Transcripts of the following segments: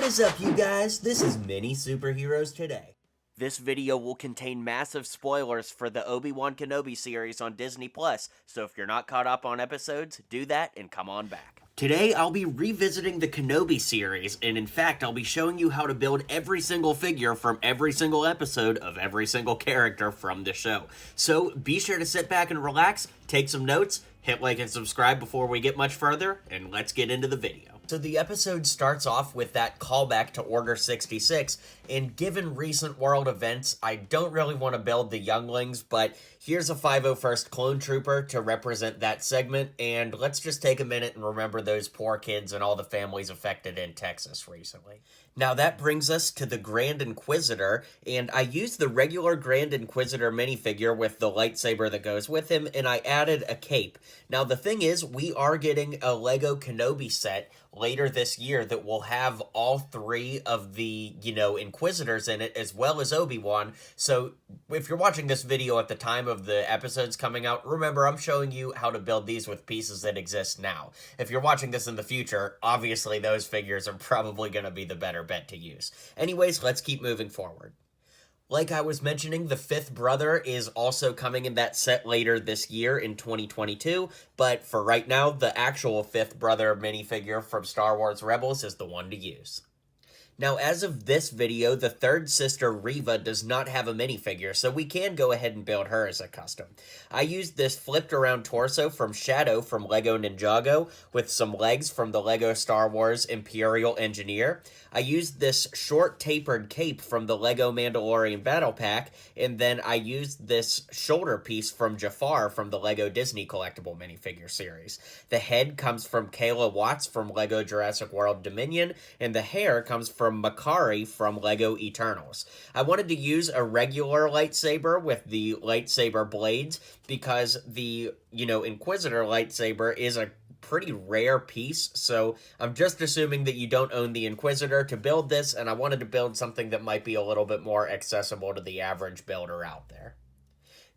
What is up, you guys? This is Mini Superheroes Today. This video will contain massive spoilers for the Obi-Wan Kenobi series on Disney+, so if you're not caught up on episodes, do that and come on back. Today, I'll be revisiting the Kenobi series, and in fact, I'll be showing you how to build every single figure from every single episode of every single character from the show. So be sure to sit back and relax, take some notes, hit like and subscribe before we get much further, and let's get into the video. So the episode starts off with that callback to Order 66, and given recent world events, I don't really want to build the younglings, but here's a 501st Clone Trooper to represent that segment, and let's just take a minute and remember those poor kids and all the families affected in Texas recently. Now that brings us to the Grand Inquisitor, and I used the regular Grand Inquisitor minifigure with the lightsaber that goes with him, and I added a cape. Now the thing is, we are getting a Lego Kenobi set later this year that will have all three of the, Inquisitors in it, as well as Obi-Wan. So if you're watching this video at the time of the episodes coming out, remember, I'm showing you how to build these with pieces that exist now. If you're watching this in the future, obviously those figures are probably going to be the better bet to use. Anyways, let's keep moving forward. Like I was mentioning, the fifth brother is also coming in that set later this year in 2022, but for right now, the actual fifth brother minifigure from Star Wars Rebels is the one to use. Now, as of this video, the third sister, Reva, does not have a minifigure, so we can go ahead and build her as a custom. I used this flipped-around torso from Shadow from Lego Ninjago with some legs from the Lego Star Wars Imperial Engineer. I used this short tapered cape from the Lego Mandalorian Battle Pack, and then I used this shoulder piece from Jafar from the Lego Disney Collectible minifigure series. The head comes from Kayla Watts from Lego Jurassic World Dominion, and the hair comes from Makari from Lego Eternals. I wanted to use a regular lightsaber with the lightsaber blades because the, Inquisitor lightsaber is a pretty rare piece, so I'm just assuming that you don't own the Inquisitor to build this, and I wanted to build something that might be a little bit more accessible to the average builder out there.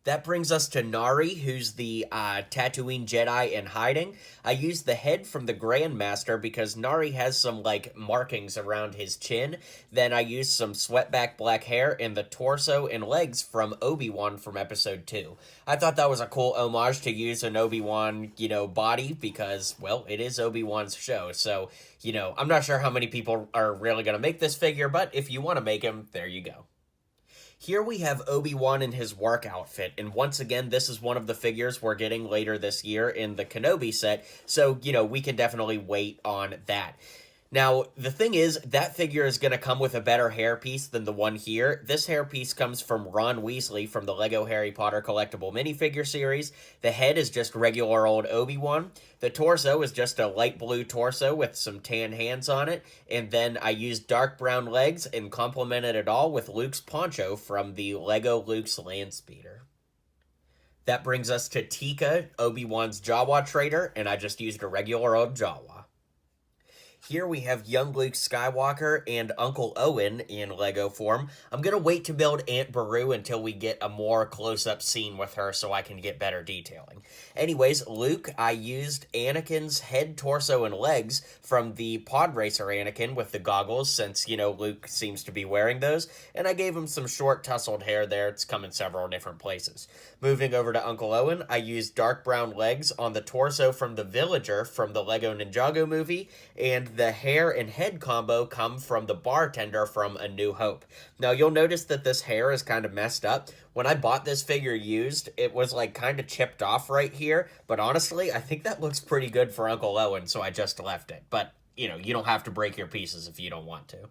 That brings us to Nari, who's the Tatooine Jedi in hiding. I used the head from the Grandmaster because Nari has some, markings around his chin. Then I used some sweatback black hair and the torso and legs from Obi-Wan from Episode 2. I thought that was a cool homage to use an Obi-Wan, body because, well, it is Obi-Wan's show. So, I'm not sure how many people are really going to make this figure, but if you want to make him, there you go. Here we have Obi-Wan in his work outfit, and once again, this is one of the figures we're getting later this year in the Kenobi set, so, we can definitely wait on that. Now, the thing is, that figure is going to come with a better hairpiece than the one here. This hairpiece comes from Ron Weasley from the Lego Harry Potter collectible minifigure series. The head is just regular old Obi-Wan. The torso is just a light blue torso with some tan hands on it. And then I used dark brown legs and complemented it all with Luke's poncho from the Lego Luke's Landspeeder. That brings us to Tika, Obi-Wan's Jawa trader, and I just used a regular old Jawa. Here we have young Luke Skywalker and Uncle Owen in Lego form. I'm going to wait to build Aunt Beru until we get a more close-up scene with her so I can get better detailing. Anyways, Luke, I used Anakin's head, torso, and legs from the Pod Racer Anakin with the goggles since, Luke seems to be wearing those. And I gave him some short tousled hair there. It's come in several different places. Moving over to Uncle Owen, I used dark brown legs on the torso from the Villager from the Lego Ninjago movie, and the hair and head combo come from the bartender from A New Hope. Now, you'll notice that this hair is kind of messed up. When I bought this figure used, it was kind of chipped off right here, but honestly, I think that looks pretty good for Uncle Owen, so I just left it. But, you don't have to break your pieces if you don't want to.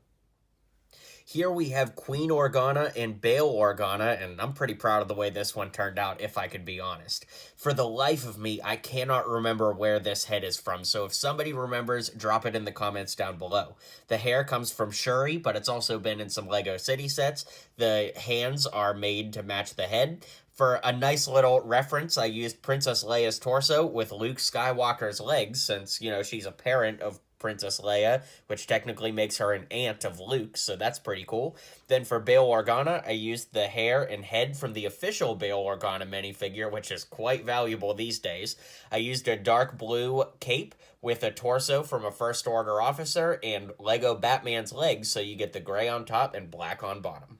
Here we have Queen Organa and Bail Organa, and I'm pretty proud of the way this one turned out, if I could be honest. For the life of me, I cannot remember where this head is from, so if somebody remembers, drop it in the comments down below. The hair comes from Shuri, but it's also been in some Lego City sets. The hands are made to match the head. For a nice little reference, I used Princess Leia's torso with Luke Skywalker's legs, since, she's a parent of Princess Leia, which technically makes her an aunt of Luke, so that's pretty cool. Then for Bail Organa, I used the hair and head from the official Bail Organa minifigure, which is quite valuable these days. I used a dark blue cape with a torso from a First Order officer and Lego Batman's legs, so you get the gray on top and black on bottom.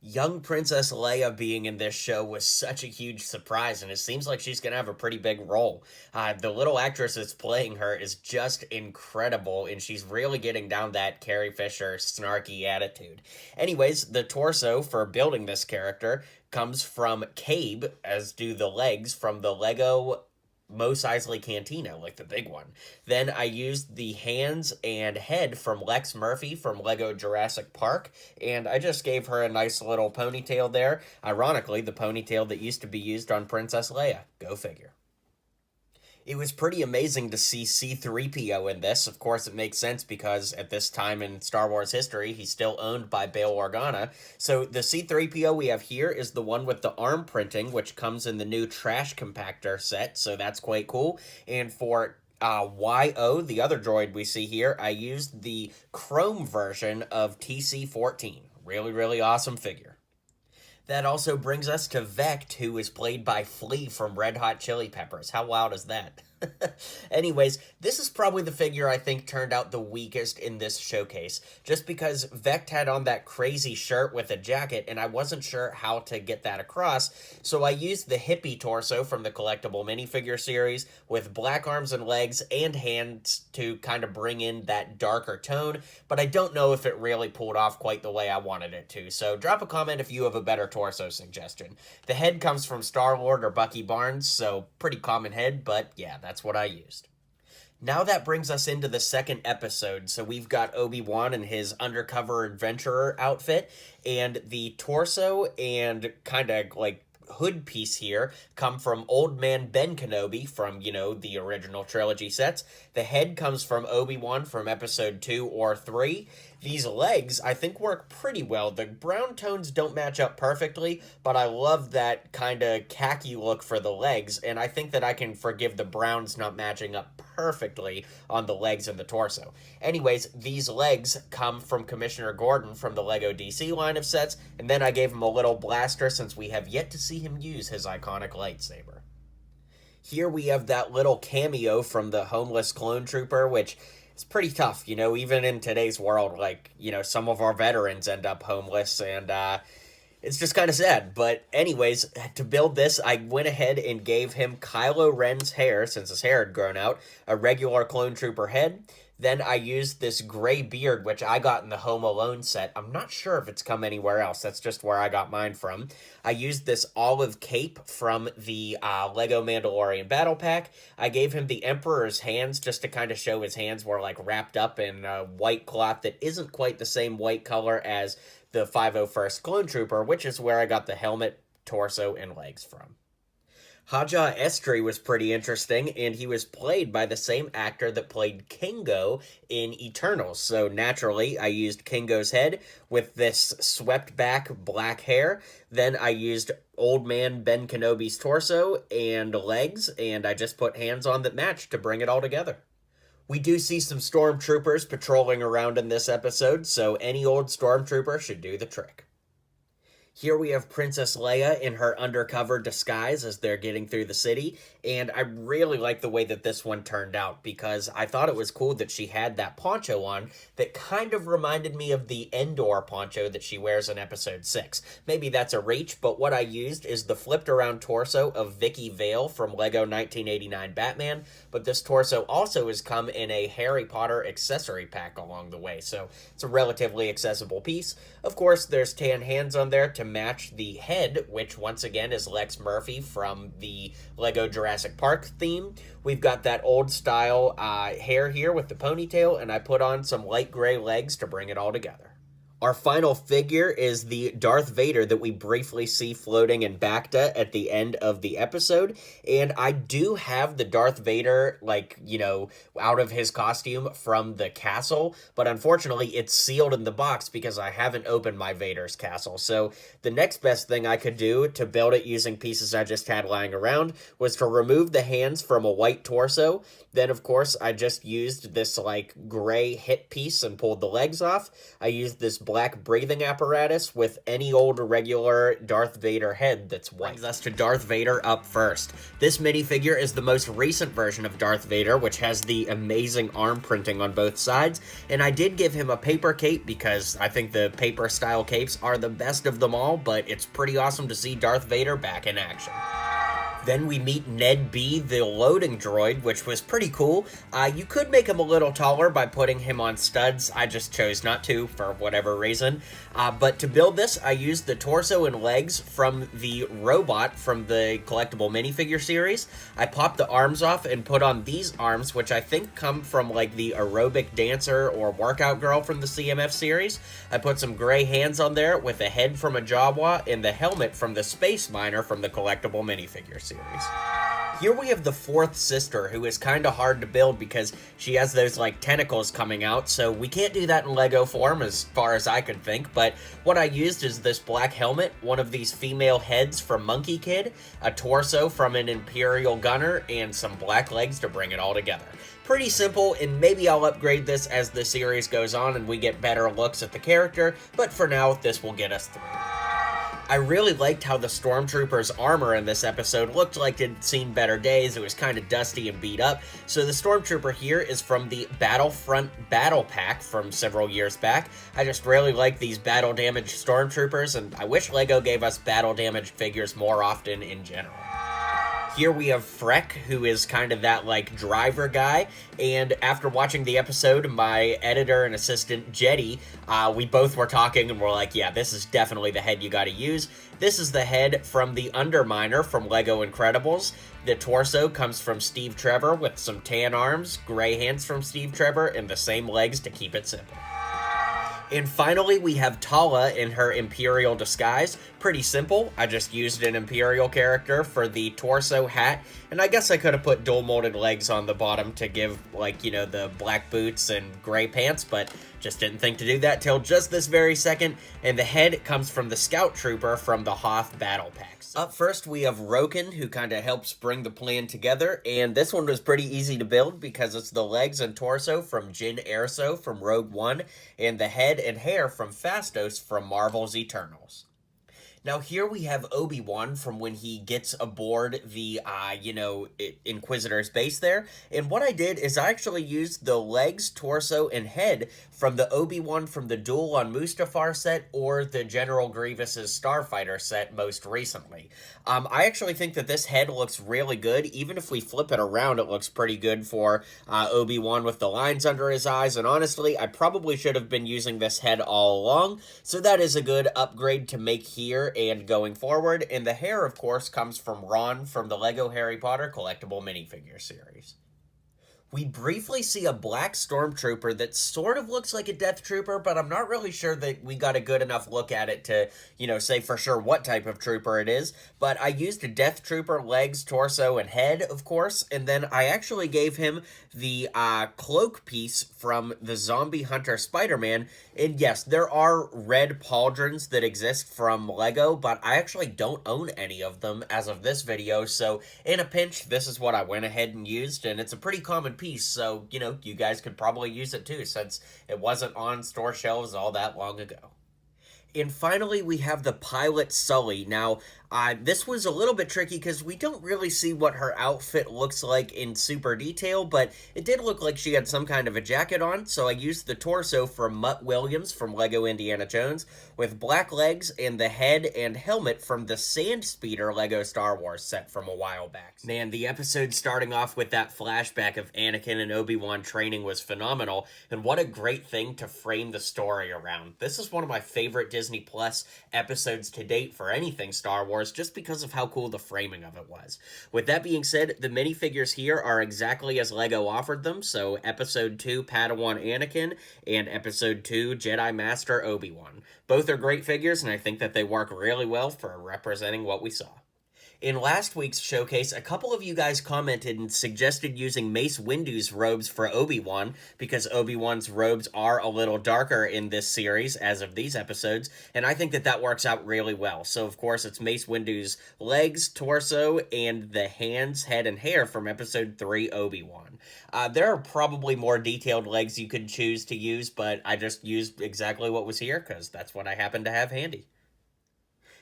Young Princess Leia being in this show was such a huge surprise, and it seems like she's going to have a pretty big role. The little actress that's playing her is just incredible, and she's really getting down that Carrie Fisher snarky attitude. Anyways, the torso for building this character comes from Cabe, as do the legs from the Lego Mos Eisley Cantina, like the big one. Then I used the hands and head from Lex Murphy from Lego Jurassic Park, and I just gave her a nice little ponytail there. Ironically, the ponytail that used to be used on Princess Leia. Go figure. It was pretty amazing to see C-3PO in this. Of course, it makes sense because at this time in Star Wars history, he's still owned by Bail Organa. So the C-3PO we have here is the one with the arm printing, which comes in the new trash compactor set, so that's quite cool. And for YO, the other droid we see here, I used the chrome version of TC-14. Really, really awesome figure. That also brings us to Vect, who is played by Flea from Red Hot Chili Peppers. How wild is that? Anyways, this is probably the figure I think turned out the weakest in this showcase, just because Vect had on that crazy shirt with a jacket, and I wasn't sure how to get that across, so I used the hippie torso from the collectible minifigure series with black arms and legs and hands to kind of bring in that darker tone, but I don't know if it really pulled off quite the way I wanted it to, so drop a comment if you have a better torso suggestion. The head comes from Star-Lord or Bucky Barnes, so pretty common head, but yeah, that's what I used. Now that brings us into the second episode. So we've got Obi-Wan in his undercover adventurer outfit, and the torso and kind of like hood piece here come from Old Man Ben Kenobi from, the original trilogy sets. The head comes from Obi-Wan from episode 2 or 3. These legs, I think, work pretty well. The brown tones don't match up perfectly, but I love that kind of khaki look for the legs, and I think that I can forgive the browns not matching up perfectly on the legs and the torso. Anyways, these legs come from Commissioner Gordon from the Lego DC line of sets, and then I gave him a little blaster since we have yet to see him use his iconic lightsaber. Here we have that little cameo from the homeless clone trooper, which it's pretty tough, even in today's world, some of our veterans end up homeless, and it's just kind of sad. But anyways, to build this, I went ahead and gave him Kylo Ren's hair, since his hair had grown out, a regular clone trooper head. Then I used this gray beard, which I got in the Home Alone set. I'm not sure if it's come anywhere else. That's just where I got mine from. I used this olive cape from the Lego Mandalorian Battle Pack. I gave him the Emperor's hands just to kind of show his hands were wrapped up in a white cloth that isn't quite the same white color as the 501st Clone Trooper, which is where I got the helmet, torso, and legs from. Haja Estri was pretty interesting, and he was played by the same actor that played Kingo in Eternals. So naturally, I used Kingo's head with this swept back black hair. Then I used Old Man Ben Kenobi's torso and legs, and I just put hands on that matched to bring it all together. We do see some stormtroopers patrolling around in this episode, so any old stormtrooper should do the trick. Here we have Princess Leia in her undercover disguise as they're getting through the city, and I really like the way that this one turned out because I thought it was cool that she had that poncho on that kind of reminded me of the Endor poncho that she wears in episode 6. Maybe that's a reach, but what I used is the flipped around torso of Vicky Vale from Lego 1989 Batman, but this torso also has come in a Harry Potter accessory pack along the way, so it's a relatively accessible piece. Of course, there's tan hands on there to match the head, which once again is Lex Murphy from the Lego Jurassic Park theme. We've got that old style hair here with the ponytail, and I put on some light gray legs to bring it all together. Our final figure is the Darth Vader that we briefly see floating in Bacta at the end of the episode, and I do have the Darth Vader, like, you know, out of his costume from the castle, but unfortunately it's sealed in the box because I haven't opened my Vader's castle. So the next best thing I could do to build it using pieces I just had lying around was to remove the hands from a white torso. Then, of course, I just used this, like, gray hip piece and pulled the legs off. I used this black breathing apparatus with any old regular Darth Vader head that's white. Brings us to Darth Vader up first. This minifigure is the most recent version of Darth Vader, which has the amazing arm printing on both sides, and I did give him a paper cape because I think the paper-style capes are the best of them all, but it's pretty awesome to see Darth Vader back in action. Then we meet Ned B, the loading droid, which was pretty cool. You could make him a little taller by putting him on studs. I just chose not to for whatever reason. But to build this, I used the torso and legs from the robot from the collectible minifigure series. I popped the arms off and put on these arms, which I think come from like the aerobic dancer or workout girl from the CMF series. I put some gray hands on there with a head from a Jawa and the helmet from the space miner from the collectible minifigure series. Here we have the fourth sister, who is kind of hard to build because she has those like tentacles coming out, so we can't do that in Lego form as far as I could think, but what I used is this black helmet, one of these female heads from Monkey Kid, a torso from an Imperial Gunner, and some black legs to bring it all together. Pretty simple, and maybe I'll upgrade this as the series goes on and we get better looks at the character, but for now, this will get us through. I really liked how the Stormtrooper's armor in this episode looked like it'd seen better days. It was kind of dusty and beat up. So the Stormtrooper here is from the Battlefront Battle Pack from several years back. I just really like these battle-damaged Stormtroopers, and I wish LEGO gave us battle-damaged figures more often in general. Here we have Freck, who is kind of that, like, driver guy, and after watching the episode, my editor and assistant, Jetty, we both were talking, and we're like, yeah, this is definitely the head you gotta use. This is the head from the Underminer from LEGO Incredibles. The torso comes from Steve Trevor with some tan arms, gray hands from Steve Trevor, and the same legs to keep it simple. And finally, we have Tala in her Imperial disguise. Pretty simple. I just used an Imperial character for the torso hat, and I guess I could have put dual molded legs on the bottom to give, like, you know, the black boots and gray pants, but just didn't think to do that till just this very second, and the head comes from the Scout Trooper from the Hoth Battle Packs. Up first, we have Roken, who kind of helps bring the plan together, and this one was pretty easy to build because it's the legs and torso from Jyn Erso from Rogue One, and the head and hair from Phastos from Marvel's Eternals. Now here we have Obi-Wan from when he gets aboard the, Inquisitor's base there. And what I did is I actually used the legs, torso, and head from the Obi-Wan from the Duel on Mustafar set or the General Grievous's Starfighter set most recently. I actually think that this head looks really good. Even if we flip it around, it looks pretty good for Obi-Wan with the lines under his eyes. And honestly, I probably should have been using this head all along. So that is a good upgrade to make here and going forward. And the hair, of course, comes from Ron from the LEGO Harry Potter collectible minifigure series. We briefly see a black stormtrooper that sort of looks like a death trooper, but I'm not really sure that we got a good enough look at it to, say for sure what type of trooper it is. But I used a death trooper, legs, torso, and head, of course, and then I actually gave him the cloak piece from the Zombie Hunter Spider-Man. And yes, there are red pauldrons that exist from LEGO, but I actually don't own any of them as of this video, so in a pinch, this is what I went ahead and used, and it's a pretty common piece, so, you guys could probably use it too, since it wasn't on store shelves all that long ago. And finally, we have the pilot Sully. Now, this was a little bit tricky because we don't really see what her outfit looks like in super detail, but it did look like she had some kind of a jacket on, so I used the torso from Mutt Williams from LEGO Indiana Jones with black legs and the head and helmet from the Sand Speeder LEGO Star Wars set from a while back. Man, the episode starting off with that flashback of Anakin and Obi-Wan training was phenomenal, and what a great thing to frame the story around. This is one of my favorite Disney Plus episodes to date for anything Star Wars. Wars just because of how cool the framing of it was. With that being said, the minifigures here are exactly as LEGO offered them, so Episode 2 Padawan Anakin and Episode 2 Jedi Master Obi-Wan. Both are great figures, and I think that they work really well for representing what we saw. In last week's showcase, a couple of you guys commented and suggested using Mace Windu's robes for Obi-Wan, because Obi-Wan's robes are a little darker in this series as of these episodes, and I think that that works out really well. So, of course, it's Mace Windu's legs, torso, and the hands, head, and hair from Episode 3 Obi-Wan. There are probably more detailed legs you could choose to use, but I just used exactly what was here, because that's what I happen to have handy.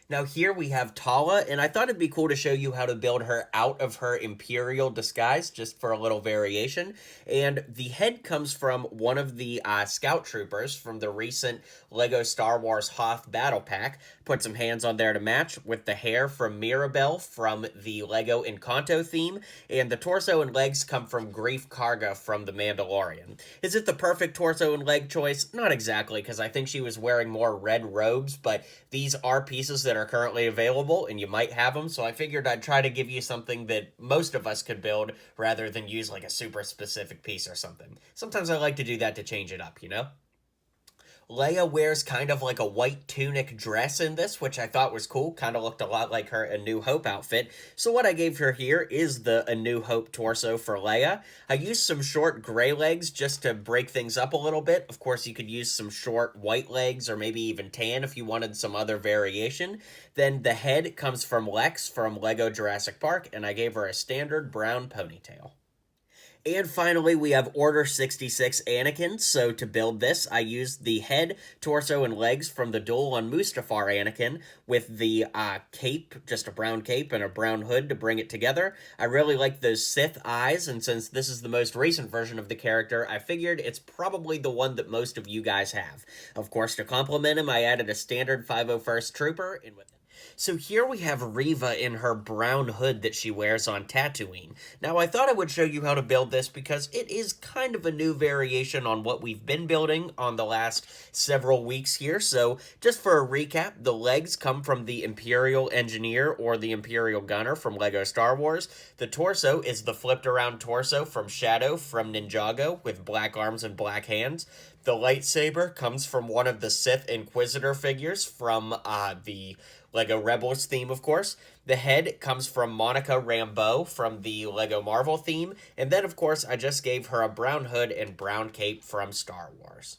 Now here we have Tala, and I thought it'd be cool to show you how to build her out of her Imperial disguise, just for a little variation. And the head comes from one of the Scout Troopers from the recent LEGO Star Wars Hoth Battle Pack. Put some hands on there to match, with the hair from Mirabelle from the LEGO Encanto theme, and the torso and legs come from Greef Karga from The Mandalorian. Is it the perfect torso and leg choice? Not exactly, because I think she was wearing more red robes, but these are pieces that are currently available, and you might have them, so I figured I'd try to give you something that most of us could build, rather than use like a super specific piece or something. Sometimes I like to do that to change it up, you know? Leia wears kind of like a white tunic dress in this, which I thought was cool. Kind of looked a lot like her A New Hope outfit. So what I gave her here is the A New Hope torso for Leia. I used some short gray legs just to break things up a little bit. Of course, you could use some short white legs or maybe even tan if you wanted some other variation. Then the head comes from Lex from LEGO Jurassic Park, and I gave her a standard brown ponytail. And finally, we have Order 66 Anakin. So to build this, I used the head, torso, and legs from the Duel on Mustafar Anakin with the cape, just a brown cape and a brown hood to bring it together. I really like those Sith eyes, and since this is the most recent version of the character, I figured it's probably the one that most of you guys have. Of course, to complement him, I added a standard 501st Trooper in with it. So here we have Reva in her brown hood that she wears on Tatooine. Now I thought I would show you how to build this because it is kind of a new variation on what we've been building on the last several weeks here. So just for a recap, the legs come from the Imperial Engineer or the Imperial Gunner from LEGO Star Wars. The torso is the flipped around torso from Shadow from Ninjago with black arms and black hands. The lightsaber comes from one of the Sith Inquisitor figures from the LEGO Rebels theme, of course. The head comes from Monica Rambeau from the LEGO Marvel theme. And then, of course, I just gave her a brown hood and brown cape from Star Wars.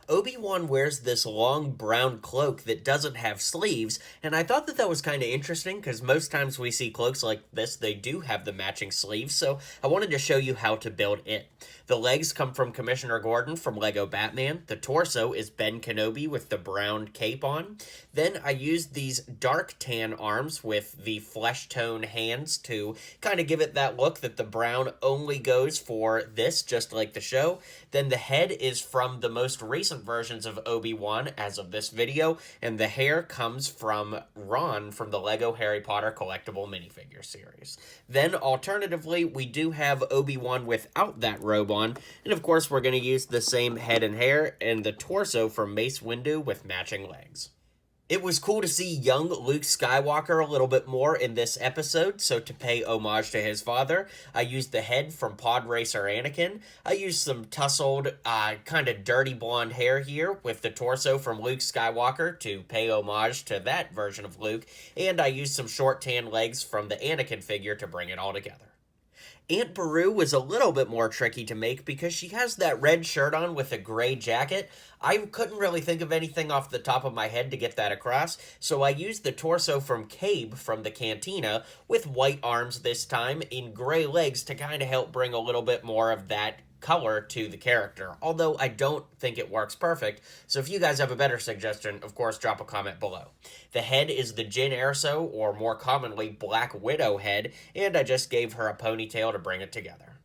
Obi-Wan wears this long brown cloak that doesn't have sleeves, and I thought that that was kind of interesting because most times we see cloaks like this, they do have the matching sleeves, so I wanted to show you how to build it. The legs come from Commissioner Gordon from LEGO Batman. The torso is Ben Kenobi with the brown cape on. Then I used these dark tan arms with the flesh tone hands to kind of give it that look that the brown only goes for this, just like the show. Then the head is from the most recent versions of Obi-Wan as of this video, and the hair comes from Ron from the LEGO Harry Potter collectible minifigure series. Then, alternatively, we do have Obi-Wan without that robe on, and of course we're going to use the same head and hair and the torso from Mace Windu with matching legs. It was cool to see young Luke Skywalker a little bit more in this episode, so to pay homage to his father, I used the head from Pod Racer Anakin. I used some tousled, kind of dirty blonde hair here with the torso from Luke Skywalker to pay homage to that version of Luke, and I used some short tan legs from the Anakin figure to bring it all together. Aunt Beru was a little bit more tricky to make because she has that red shirt on with a gray jacket. I couldn't really think of anything off the top of my head to get that across, so I used the torso from Cabe from the Cantina with white arms this time in gray legs to kind of help bring a little bit more of that color to the character, although I don't think it works perfect, so if you guys have a better suggestion, of course, drop a comment below. The head is the Jyn Erso, or more commonly, Black Widow head, and I just gave her a ponytail to bring it together.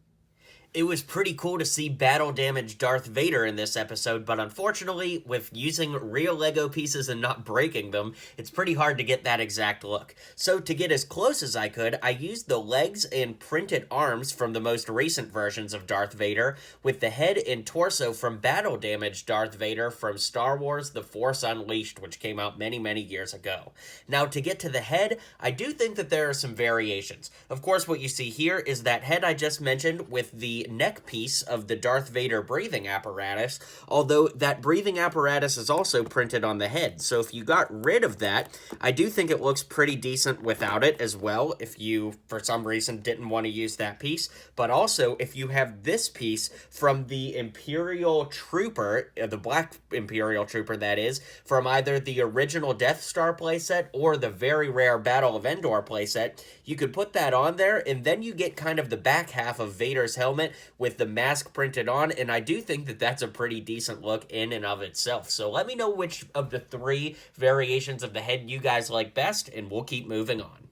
It was pretty cool to see battle-damaged Darth Vader in this episode, but unfortunately, with using real Lego pieces and not breaking them, it's pretty hard to get that exact look. So to get as close as I could, I used the legs and printed arms from the most recent versions of Darth Vader, with the head and torso from battle-damaged Darth Vader from Star Wars The Force Unleashed, which came out many, many years ago. Now, to get to the head, I do think that there are some variations. Of course, what you see here is that head I just mentioned with the neck piece of the Darth Vader breathing apparatus, although that breathing apparatus is also printed on the head. So if you got rid of that, I do think it looks pretty decent without it as well, if you, for some reason, didn't want to use that piece. But also, if you have this piece from the Imperial Trooper, the Black Imperial Trooper that is, from either the original Death Star playset or the very rare Battle of Endor playset, you could put that on there, and then you get kind of the back half of Vader's helmet with the mask printed on, and I do think that that's a pretty decent look in and of itself. So let me know which of the three variations of the head you guys like best, and we'll keep moving on.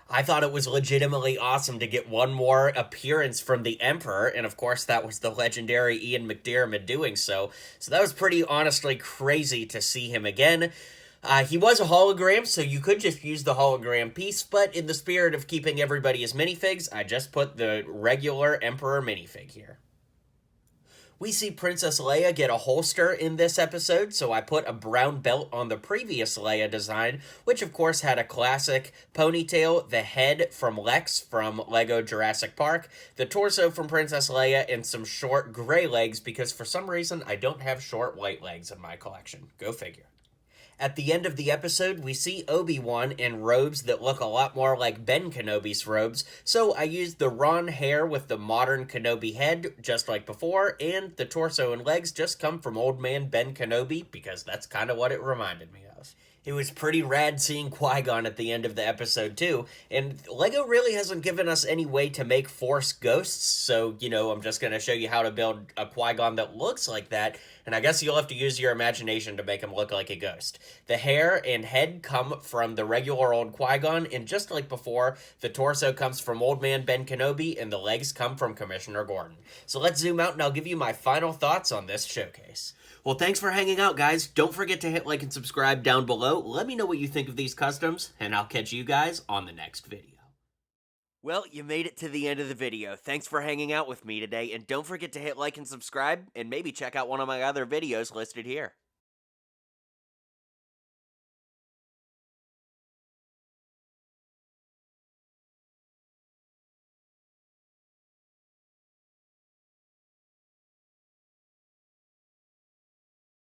I thought it was legitimately awesome to get one more appearance from the Emperor, and of course that was the legendary Ian McDiarmid doing so. So that was pretty honestly crazy to see him again. He was a hologram, so you could just use the hologram piece, but in the spirit of keeping everybody as minifigs, I just put the regular Emperor minifig here. We see Princess Leia get a holster in this episode, so I put a brown belt on the previous Leia design, which of course had a classic ponytail, the head from Lex from Lego Jurassic Park, the torso from Princess Leia, and some short gray legs because for some reason I don't have short white legs in my collection. Go figure. At the end of the episode, we see Obi-Wan in robes that look a lot more like Ben Kenobi's robes, so I used the Ron hair with the modern Kenobi head, just like before, and the torso and legs just come from old man Ben Kenobi, because that's kind of what it reminded me of. It was pretty rad seeing Qui-Gon at the end of the episode, too, and LEGO really hasn't given us any way to make Force ghosts, so, I'm just going to show you how to build a Qui-Gon that looks like that, and I guess you'll have to use your imagination to make him look like a ghost. The hair and head come from the regular old Qui-Gon, and just like before, the torso comes from old man Ben Kenobi, and the legs come from Commissioner Gordon. So let's zoom out and I'll give you my final thoughts on this showcase. Well, thanks for hanging out, guys. Don't forget to hit like and subscribe down below. Let me know what you think of these customs, and I'll catch you guys on the next video. Well, you made it to the end of the video. Thanks for hanging out with me today, and don't forget to hit like and subscribe, and maybe check out one of my other videos listed here.